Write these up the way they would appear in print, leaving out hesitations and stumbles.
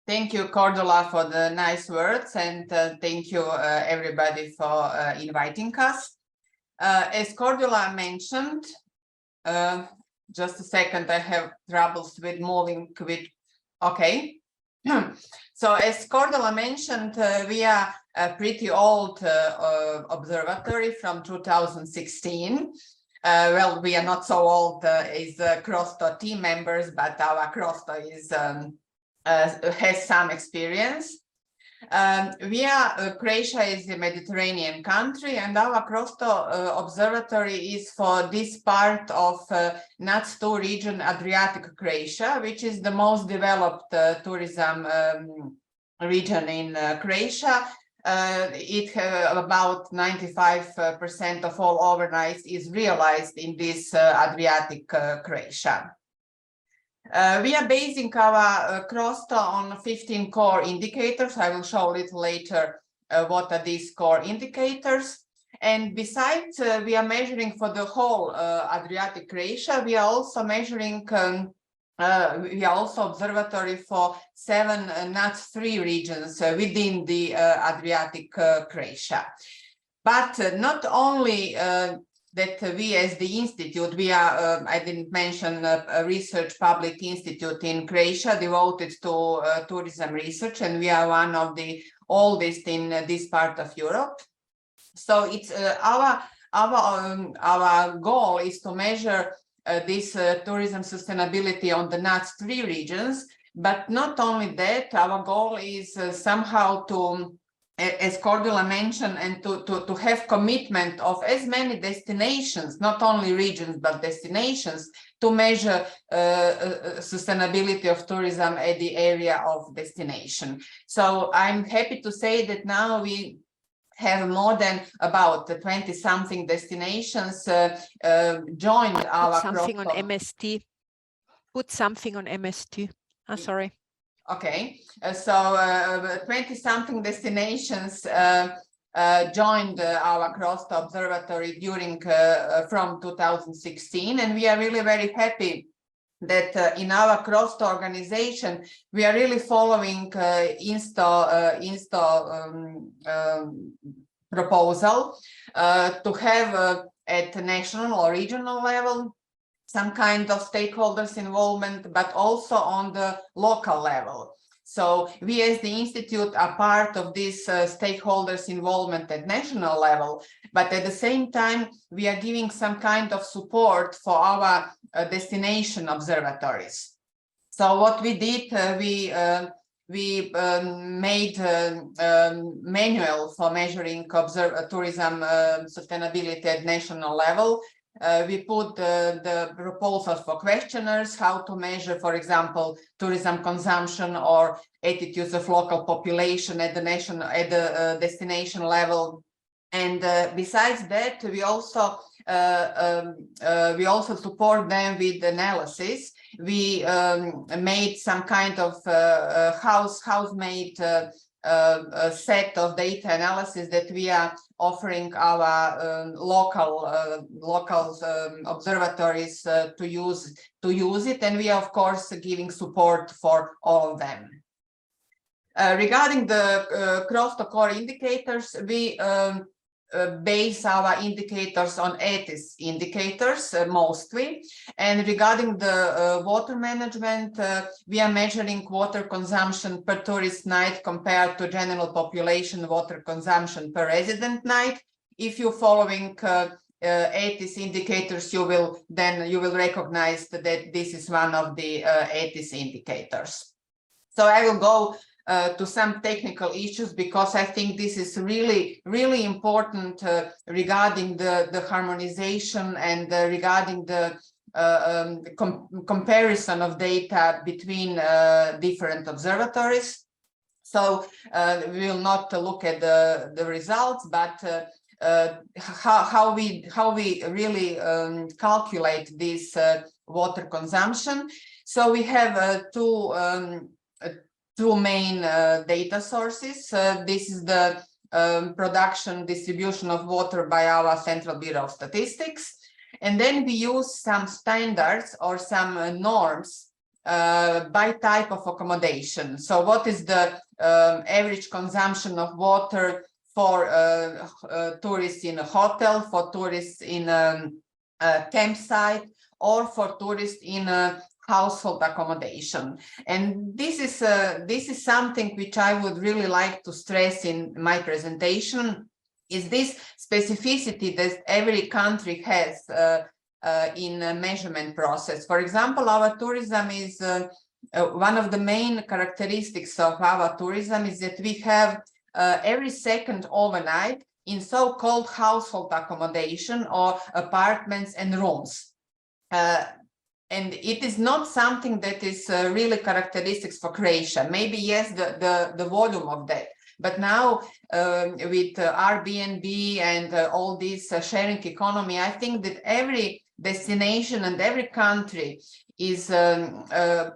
Thank you, Cordula, for the nice words, and thank you, everybody, for inviting us. As Cordula mentioned, just a second, I have troubles with moving with, okay. So as Cordula mentioned, we are a pretty old observatory from 2016. Well, we are not so old as CROSTO team members, but our CROSTO is has some experience. Croatia is a Mediterranean country, and our CROSTO observatory is for this part of INSTO region, Adriatic Croatia, which is the most developed tourism region in Croatia. About 95% of all overnights is realized in this Adriatic Croatia. We are basing our CROSTO on 15 core indicators. I will show a little later what are these core indicators. And besides, we are measuring for the whole Adriatic Croatia. We are also measuring, we are also observatory for 7 NUTS-3 regions within the Adriatic Croatia. But not only that we as the institute, we are, I didn't mention, a research public institute in Croatia devoted to tourism research, and we are one of the oldest in this part of Europe. So it's our goal is to measure this tourism sustainability on the NUTS-3 regions, but not only that, our goal is somehow to, as Cordula mentioned, and to have commitment of as many destinations, not only regions, but destinations, to measure sustainability of tourism at the area of destination. So I'm happy to say that now we have more than about 20-something destinations joined our something on MST. Put something on MST. I'm sorry. Okay, so 20-something destinations joined our CROSTO observatory during from 2016, and we are really very happy that in our CROSTO organization we are really following INSTO proposal to have at national or regional level some kind of stakeholders involvement, but also on the local level. So we as the institute are part of this stakeholders involvement at national level, but at the same time we are giving some kind of support for our destination observatories. So what we did, we made a manual for measuring tourism sustainability at national level. We put the proposals for questionnaires, how to measure, for example, tourism consumption or attitudes of local population at the destination level. And besides that, we also support them with analysis. We made some kind of house-made set of data analysis that we are offering our local observatories to use it, and we are of course giving support for all of them. Regarding the CROSTO core indicators, we base our indicators on ETIS indicators mostly, and regarding the water management, we are measuring water consumption per tourist night compared to general population water consumption per resident night. If you're following ETIS indicators, you will recognize that this is one of the ETIS indicators. So I will go to some technical issues because I think this is really important regarding the harmonization and regarding the comparison of data between different observatories. So we will not look at the results, but how we really calculate this water consumption. So we have two main data sources. This is the production distribution of water by our Central Bureau of Statistics. And then we use some standards or some norms by type of accommodation. So what is the average consumption of water for tourists in a hotel, for tourists in a campsite, or for tourists in a household accommodation? And this is something which I would really like to stress in my presentation, is this specificity that every country has in a measurement process. For example, our tourism is one of the main characteristics of our tourism is that we have every second overnight in so-called household accommodation or apartments and rooms. And it is not something that is really characteristics for Croatia. Maybe yes, the volume of that. But now with Airbnb and all this sharing economy, I think that every destination and every country is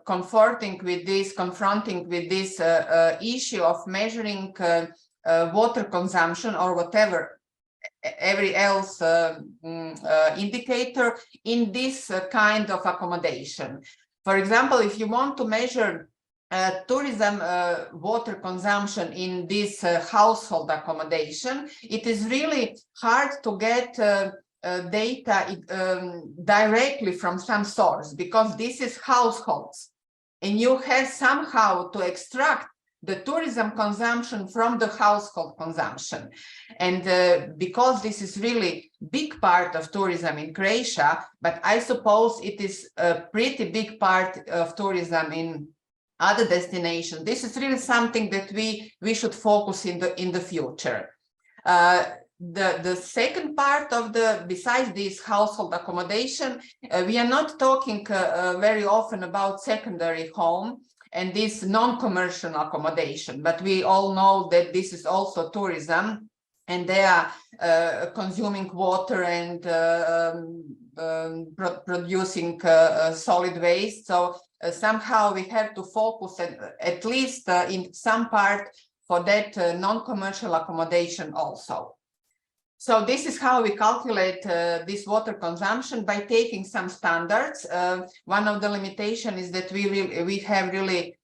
confronting with this issue of measuring water consumption or whatever every else indicator in this kind of accommodation. For example, if you want to measure tourism water consumption in this household accommodation, it is really hard to get data directly from some source, because this is households, and you have somehow to extract the tourism consumption from the household consumption. And because this is really big part of tourism in Croatia, but I suppose it is a pretty big part of tourism in other destinations, this is really something that we should focus in the future. The second part of besides this household accommodation, we are not talking very often about secondary home and this non-commercial accommodation, but we all know that this is also tourism, and they are consuming water and producing solid waste. So somehow we have to focus at least in some part for that non-commercial accommodation also. So this is how we calculate this water consumption, by taking some standards. One of the limitations is that we have really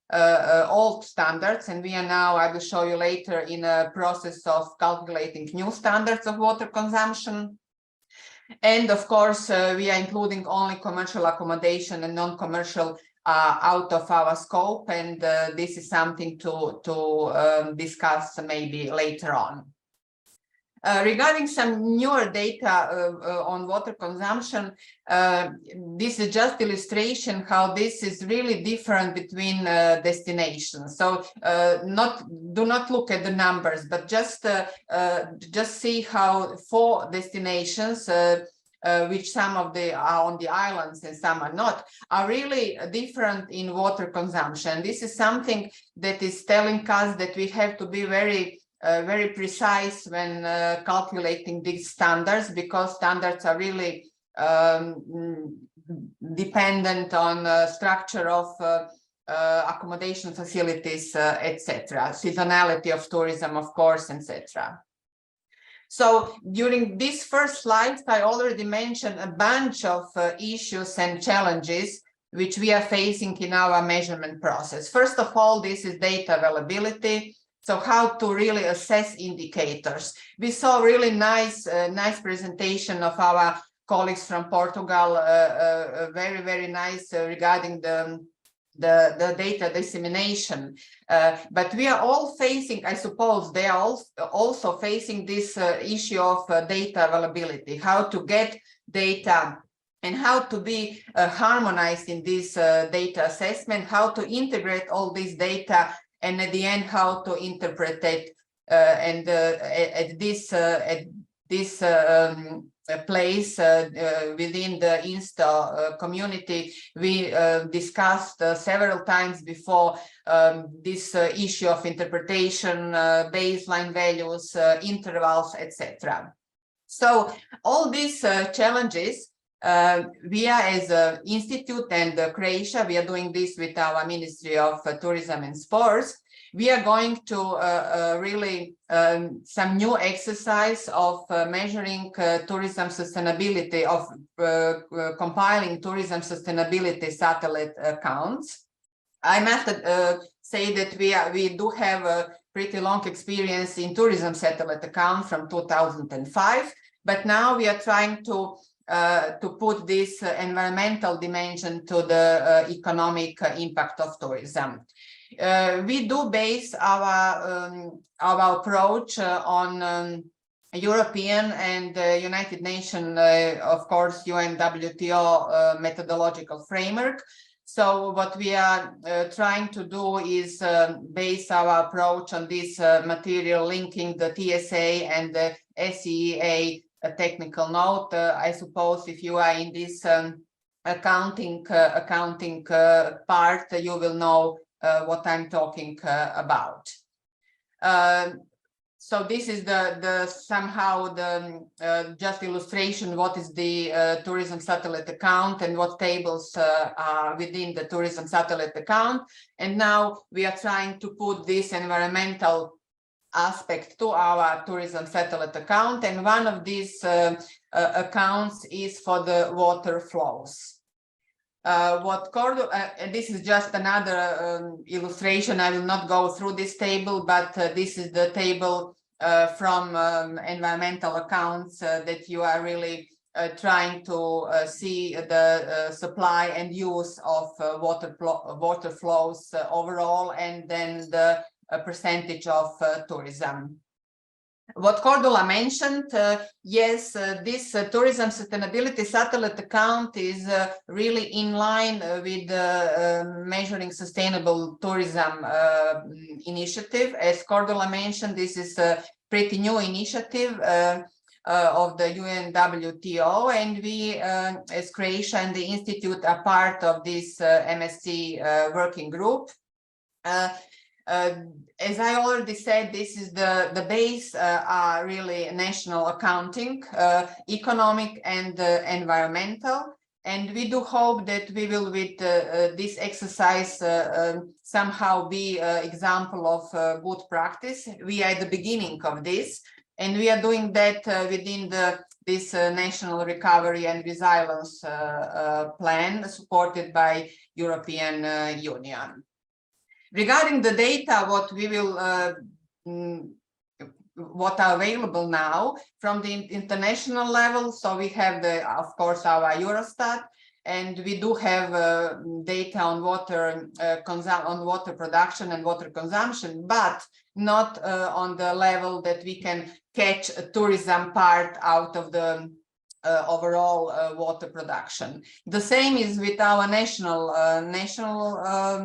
old standards, and we are now, I will show you later, in a process of calculating new standards of water consumption. And of course, we are including only commercial accommodation and non-commercial out of our scope, and this is something to discuss maybe later on. Regarding some newer data on water consumption, this is just illustration how this is really different between destinations. So do not look at the numbers, but just see how 4 destinations, which some of them are on the islands and some are not, are really different in water consumption. This is something that is telling us that we have to be very precise when calculating these standards, because standards are really dependent on structure of accommodation facilities, etc., seasonality of tourism, of course, etc. So during these first slides, I already mentioned a bunch of issues and challenges which we are facing in our measurement process. First of all, this is data availability. So how to really assess indicators. We saw really nice presentation of our colleagues from Portugal, very nice regarding the data dissemination. But we are all facing, I suppose, they are also facing this issue of data availability, how to get data and how to be harmonized in this data assessment, how to integrate all this data, and at the end, how to interpret it. And at this place within the INSTO community, we discussed several times before this issue of interpretation, baseline values, intervals, etc. So all these challenges, we are as an institute and Croatia, we are doing this with our Ministry of Tourism and Sports. We are going to really some new exercise of measuring tourism sustainability, of compiling tourism sustainability satellite accounts. I must say that we do have a pretty long experience in tourism satellite account from 2005, but now we are trying to put this environmental dimension to the economic impact of tourism. We do base our approach on European and United Nations, of course, UNWTO methodological framework. So what we are trying to do is base our approach on this material linking the TSA and the SEA technical note. I suppose if you are in this accounting part, you will know what I'm talking about. So this is the somehow the just illustration what is the tourism satellite account and what tables are within the tourism satellite account. And now we are trying to put this environmental aspect to our tourism satellite account, and one of these accounts is for the water flows. And this is just another illustration. I will not go through this table, but this is the table from environmental accounts that you are really trying to see the supply and use of water flows overall, and then the percentage of tourism. What Cordula mentioned, yes, this tourism sustainability satellite account is really in line with the measuring sustainable tourism initiative. As Cordula mentioned, this is a pretty new initiative of the UNWTO, and we, as Croatia and the Institute, are part of this MSC working group. As I already said, this is the base are really national accounting, economic and environmental, and we do hope that we will with this exercise somehow be an example of good practice. We are at the beginning of this, and we are doing that within this National Recovery and Resilience Plan supported by European Union. Regarding the data, what we will, what are available now from the international level. So we have of course, our Eurostat, and we do have data on water production and water consumption, but not on the level that we can catch a tourism part out of the overall water production. The same is with our national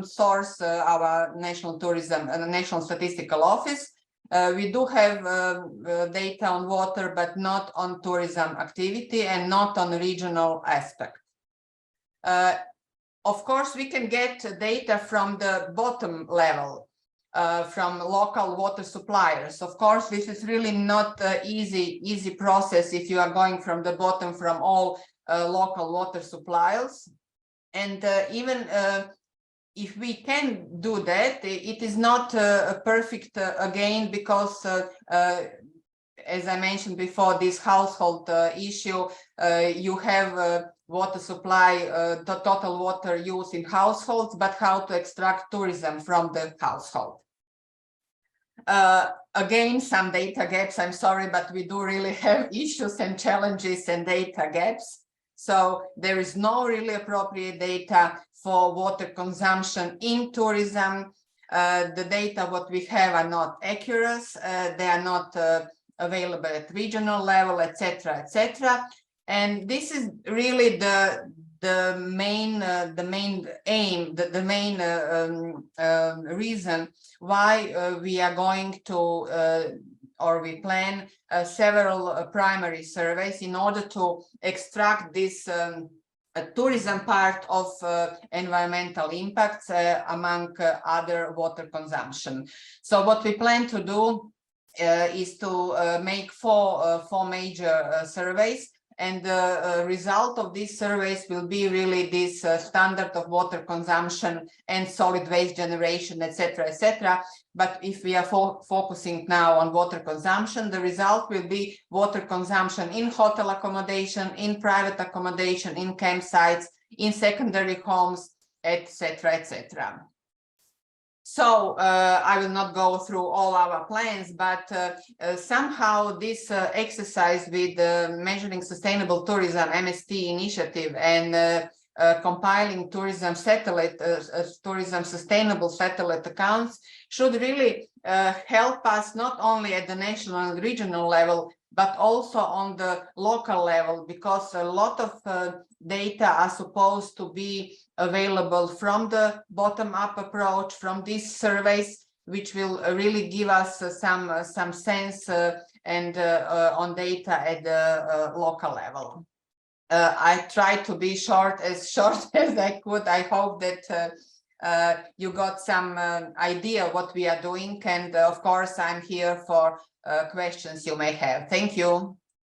source, our National Tourism and National Statistical Office. We do have data on water, but not on tourism activity and not on regional aspect. Of course, we can get data from the bottom level, from local water suppliers. Of course, this is really not an easy process if you are going from the bottom from all local water suppliers. And even if we can do that, it is not a perfect again, because as I mentioned before, this household issue, you have water supply, the total water use in households, but how to extract tourism from the household. Again, some data gaps, I'm sorry, but we do really have issues and challenges and data gaps. So there is no really appropriate data for water consumption in tourism. The data what we have are not accurate, they are not available at regional level, etc., etc. And this is really the main aim, the main reason why we are going to or we plan several primary surveys in order to extract this tourism part of environmental impacts among other water consumption. So what we plan to do is to make four major surveys, and the result of these surveys will be really this standard of water consumption and solid waste generation, etc., etc. But if we are focusing now on water consumption, the result will be water consumption in hotel accommodation, in private accommodation, in campsites, in secondary homes, etc., etc. So I will not go through all our plans, but somehow this exercise with measuring sustainable tourism MST initiative and compiling tourism satellite, tourism sustainable satellite accounts should really help us not only at the national and regional level, but also on the local level, because a lot of data are supposed to be available from the bottom-up approach, from these surveys, which will really give us some sense and on data at the local level. I tried to be short as I could. I hope that you got some idea what we are doing, and of course I'm here for questions you may have. Thank you.